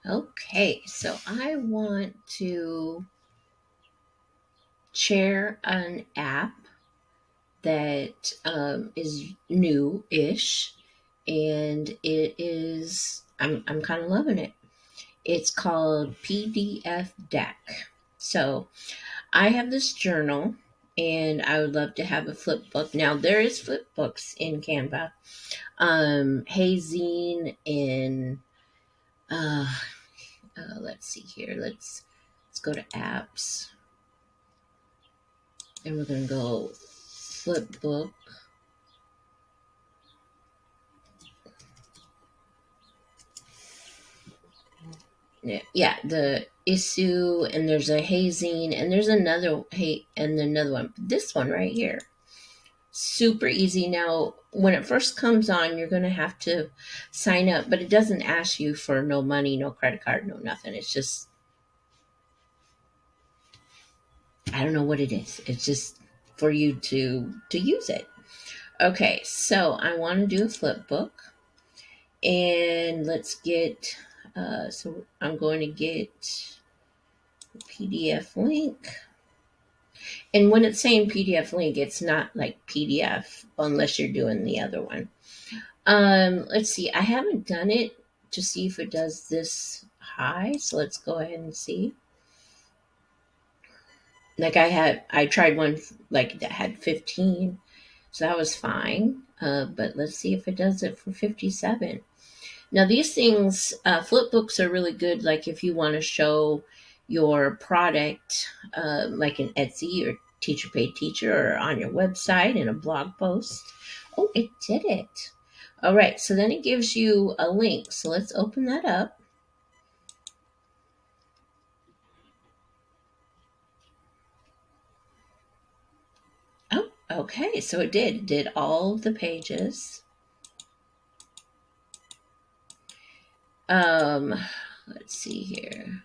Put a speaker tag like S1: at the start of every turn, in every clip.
S1: Okay, so I want to share an app that is new-ish, and I'm kind of loving it. It's called PDF Deck. So I have this journal, and I would love to have a flip book. Now there is flip books in Canva, hazing and uh, let's see here. Let's go to apps, and we're gonna go Flipbook. Yeah, the issue, and there's a hazing, and there's another one. This one right here, super easy. Now, when it first comes on, you're gonna have to sign up, but it doesn't ask you for no money, no credit card, no nothing. It's just, I don't know what it is. It's just for you to use it. Okay, so I want to do a flip book, and let's get. So I'm going to get a PDF link. And when it's saying PDF link, it's not like PDF unless you're doing the other one. Let's see. I haven't done it to see if it does this high. So let's go ahead and see. Like I tried one like that had 15, so that was fine. But let's see if it does it for 57. Now these things, flipbooks are really good. Like if you want to show your product, like an Etsy or Teacher Paid Teacher, or on your website in a blog post. Oh, it did it. All right, so then it gives you a link. So let's open that up. Oh, okay, so it did all the pages. Um, let's see here.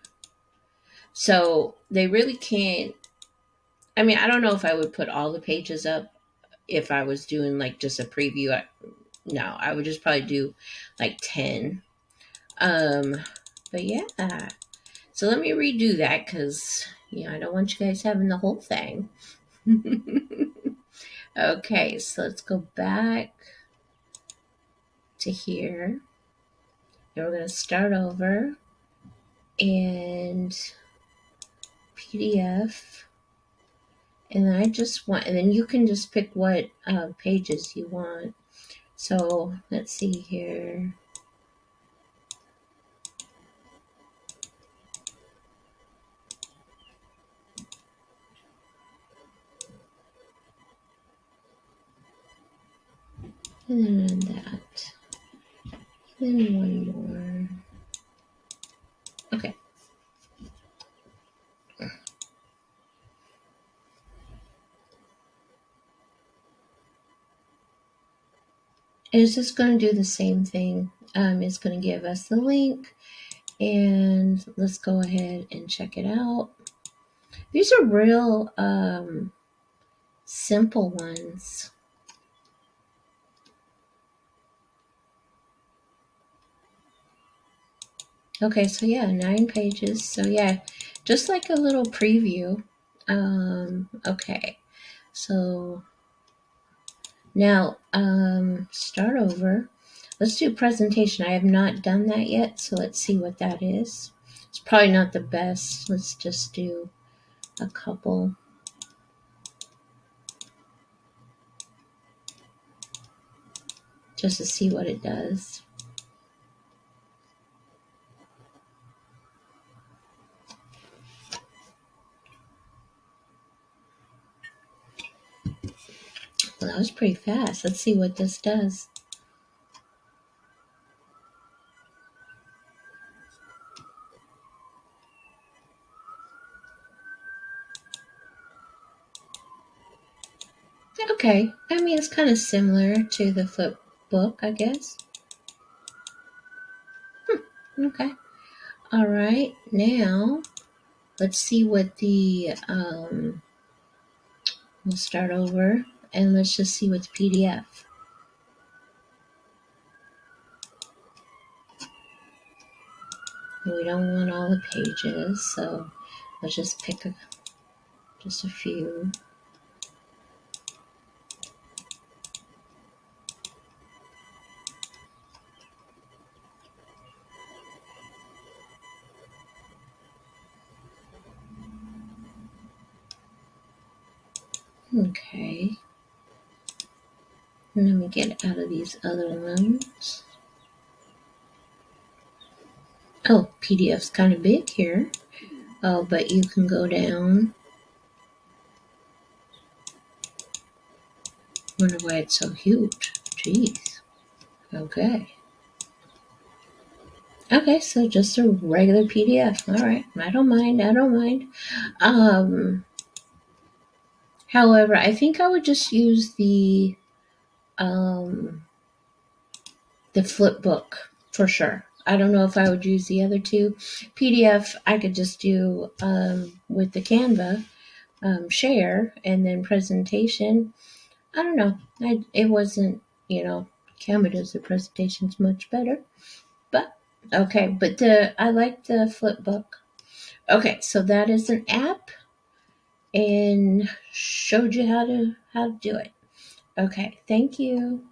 S1: So they really can't. I mean, I don't know if I would put all the pages up if I was doing like just a preview. No, I would just probably do like 10. Um, but yeah. So let me redo that because, I don't want you guys having the whole thing. Okay, so let's go back to here. And we're going to start over and PDF. And I just want, and then you can just pick what pages you want. So let's see here. And then that. Then one more. Okay. And it's just going to do the same thing. It's going to give us the link. And let's go ahead and check it out. These are real simple ones. Okay, so yeah, 9 pages. So yeah, just like a little preview. Okay, so now start over. Let's do presentation. I have not done that yet, so let's see what that is. It's probably not the best. Let's just do a couple. Just to see what it does. Well, that was pretty fast. Let's see what this does. Okay, I mean, it's kind of similar to the flip book, I guess. Okay. All right, now let's see what we'll start over and let's just see what's PDF. We don't want all the pages, so let's just pick just a few. Okay. Let me get out of these other ones. Oh, PDF's kind of big here. Oh, but you can go down. Wonder why it's so huge. Jeez. Okay. Okay, so just a regular PDF. All right. I don't mind. I don't mind. However, I think I would just use um, the Flipbook for sure. I don't know if I would use the other two. PDF, I could just do with the Canva share and then presentation. I don't know. It wasn't, Canva does the presentations much better. But okay, but I like the Flipbook. Okay, so that is an app and showed you how to do it. Okay, thank you.